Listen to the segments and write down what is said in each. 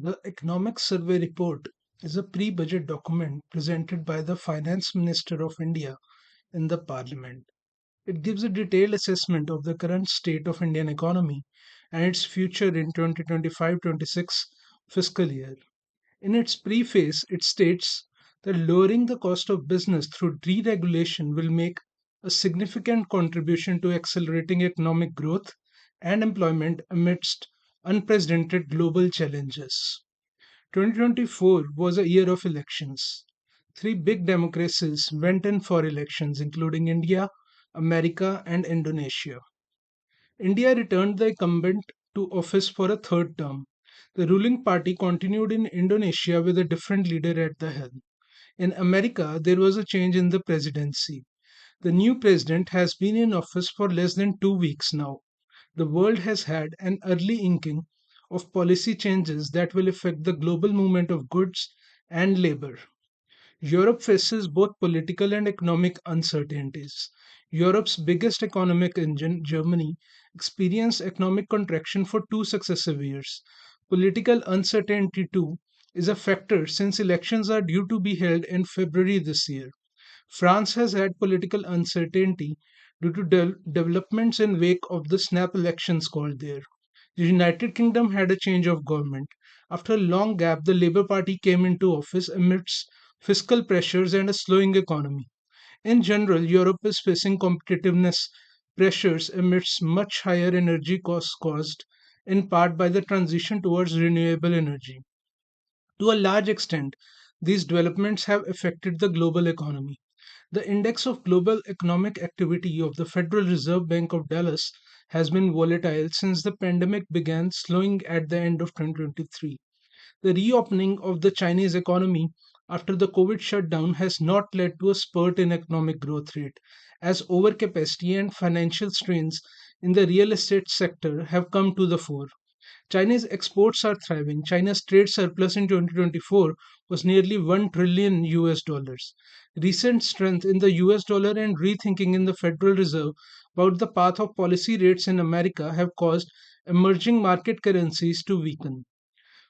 The Economic Survey Report is a pre budget document presented by the Finance Minister of India in the Parliament. It gives a detailed assessment of the current state of Indian economy and its future in 2025-26 fiscal year. In its preface, it states that lowering the cost of business through deregulation will make a significant contribution to accelerating economic growth and employment amidst unprecedented global challenges. 2024 was a year of elections. Three big democracies went in for elections, including India, America, and Indonesia. India returned the incumbent to office for a third term. The ruling party continued in Indonesia with a different leader at the helm. In America, there was a change in the presidency. The new president has been in office for less than 2 weeks now. The world has had an early inkling of policy changes that will affect the global movement of goods and labor. Europe faces both political and economic uncertainties. Europe's biggest economic engine, Germany, experienced economic contraction for two successive years. Political uncertainty, too, is a factor since elections are due to be held in February this year. France has had political uncertainty due to developments in wake of the snap elections called there. The United Kingdom had a change of government. After a long gap, the Labour Party came into office amidst fiscal pressures and a slowing economy. In general, Europe is facing competitiveness pressures amidst much higher energy costs caused in part by the transition towards renewable energy. To a large extent, these developments have affected the global economy. The index of global economic activity of the Federal Reserve Bank of Dallas has been volatile since the pandemic began slowing at the end of 2023. The reopening of the Chinese economy after the COVID shutdown has not led to a spurt in economic growth rate, as overcapacity and financial strains in the real estate sector have come to the fore. Chinese exports are thriving. China's trade surplus in 2024 was nearly 1 trillion US dollars. Recent strength in the US dollar and rethinking in the Federal Reserve about the path of policy rates in America have caused emerging market currencies to weaken.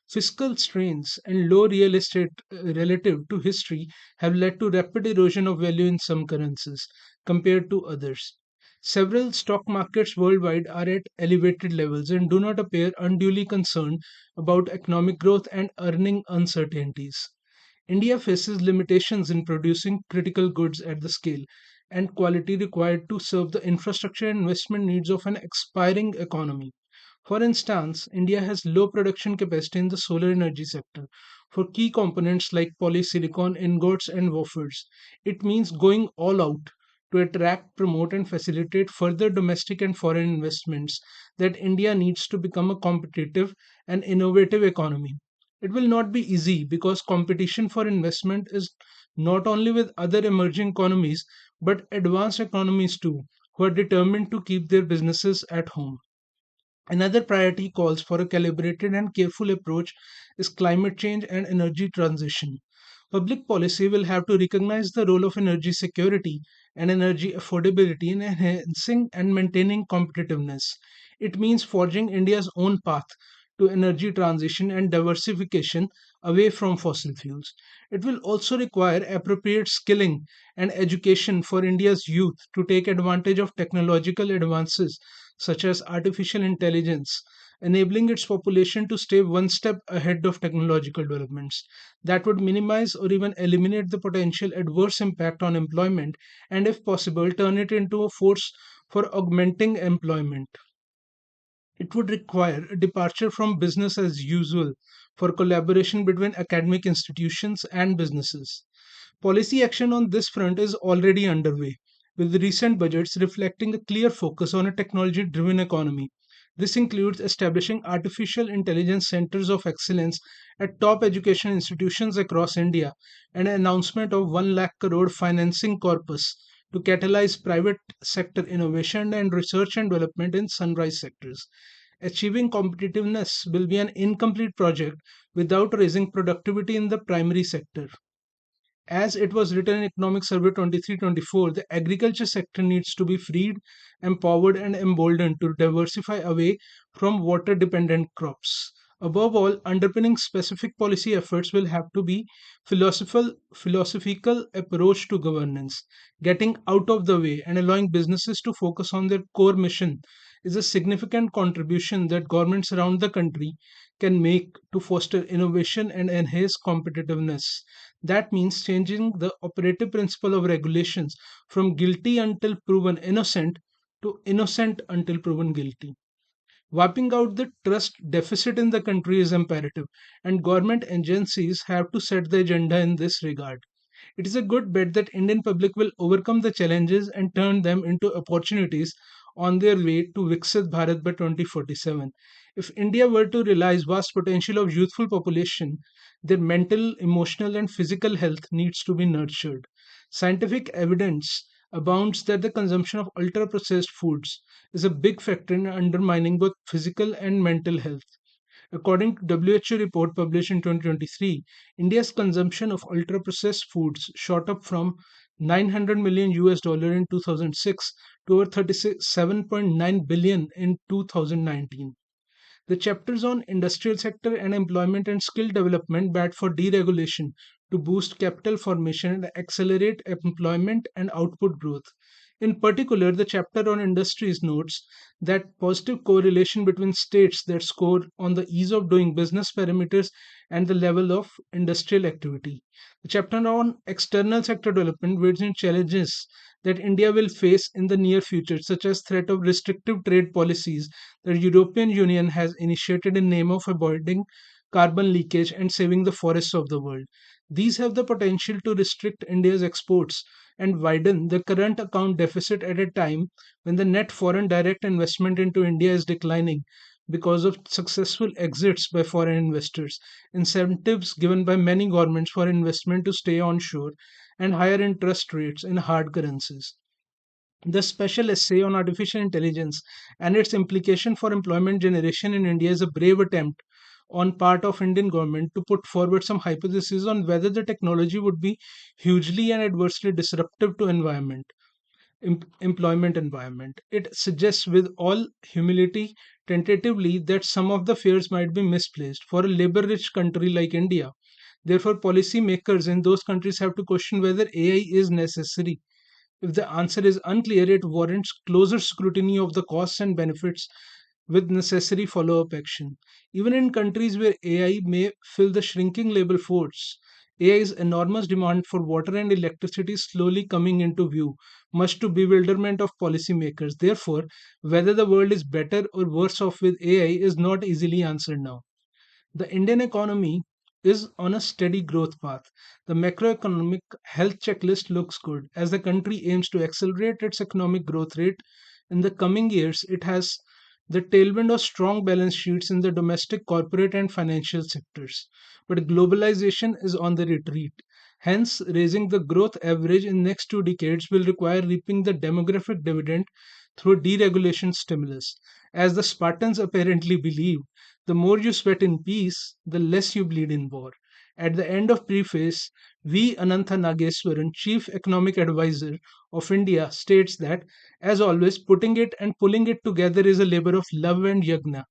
Fiscal strains and low real estate relative to history have led to rapid erosion of value in some currencies compared to others. Several stock markets worldwide are at elevated levels and do not appear unduly concerned about economic growth and earning uncertainties. India faces limitations in producing critical goods at the scale and quality required to serve the infrastructure and investment needs of an expiring economy. For instance, India has low production capacity in the solar energy sector for key components like polysilicon, ingots, and wafers. It means going all out to attract, promote, and facilitate further domestic and foreign investments that India needs to become a competitive and innovative economy. It will not be easy because competition for investment is not only with other emerging economies but advanced economies too, who are determined to keep their businesses at home. Another priority calls for a calibrated and careful approach is climate change and energy transition. Public policy will have to recognize the role of energy security and energy affordability in enhancing and maintaining competitiveness. It means forging India's own path to energy transition and diversification away from fossil fuels. It will also require appropriate skilling and education for India's youth to take advantage of technological advances such as artificial intelligence, enabling its population to stay one step ahead of technological developments that would minimize or even eliminate the potential adverse impact on employment and, if possible, turn it into a force for augmenting employment. It would require a departure from business as usual for collaboration between academic institutions and businesses. Policy action on this front is already underway, with recent budgets reflecting a clear focus on a technology driven economy. This includes establishing artificial intelligence centers of excellence at top education institutions across India and an announcement of 1 lakh crore financing corpus to catalyze private sector innovation and research and development in sunrise sectors. Achieving competitiveness will be an incomplete project without raising productivity in the primary sector. As it was written in Economic Survey 23-24, the agriculture sector needs to be freed, empowered, and emboldened to diversify away from water dependent crops. Above all, underpinning specific policy efforts will have to be philosophical approach to governance. Getting out of the way and allowing businesses to focus on their core mission is a significant contribution that governments around the country can make to foster innovation and enhance competitiveness. That means changing the operative principle of regulations from guilty until proven innocent to innocent until proven guilty. Wiping out the trust deficit in the country is imperative, and government agencies have to set the agenda in this regard. It is a good bet that Indian public will overcome the challenges and turn them into opportunities on their way to Viksit Bharat by 2047. If India were to realize vast potential of youthful population, their mental, emotional and physical health needs to be nurtured. Scientific evidence abounds that the consumption of ultra processed foods is a big factor in undermining both physical and mental health. According to WHO report published in 2023, India's consumption of ultra processed foods shot up from 900 million US dollar in 2006 to over 37.9 billion in 2019. The chapters on industrial sector and employment and skill development bat for deregulation to boost capital formation and accelerate employment and output growth. In particular, the chapter on industries notes that positive correlation between states that score on the ease of doing business parameters and the level of industrial activity. The chapter on external sector development weighs in challenges that India will face in the near future, such as threat of restrictive trade policies the European Union has initiated in name of avoiding carbon leakage and saving the forests of the world. These have the potential to restrict India's exports and widen the current account deficit at a time when the net foreign direct investment into India is declining because of successful exits by foreign investors, incentives given by many governments for investment to stay onshore, and higher interest rates in hard currencies. The special essay on artificial intelligence and its implication for employment generation in India is a brave attempt on part of Indian government to put forward some hypotheses on whether the technology would be hugely and adversely disruptive to employment environment. It suggests with all humility tentatively that some of the fears might be misplaced for a labor rich country like India. Therefore, policymakers in those countries have to question whether AI is necessary. If the answer is unclear, it warrants closer scrutiny of the costs and benefits with necessary follow up action. Even in countries where AI may fill the shrinking labor force, AI's enormous demand for water and electricity is slowly coming into view, much to bewilderment of policymakers. Therefore, whether the world is better or worse off with AI is not easily answered now. The Indian economy is on a steady growth path. The macroeconomic health checklist looks good. As the country aims to accelerate its economic growth rate in the coming years, it has the tailwind of strong balance sheets in the domestic, corporate, and financial sectors. But globalization is on the retreat. Hence, raising the growth average in next 2 decades will require reaping the demographic dividend through deregulation stimulus. As the Spartans apparently believed, the more you sweat in peace, the less you bleed in war. At the end of preface, V. Anantha Nageswaran, Chief Economic Advisor of India, states that, as always, putting it and pulling it together is a labor of love and yagna.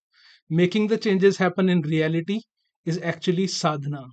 Making the changes happen in reality is actually sadhana.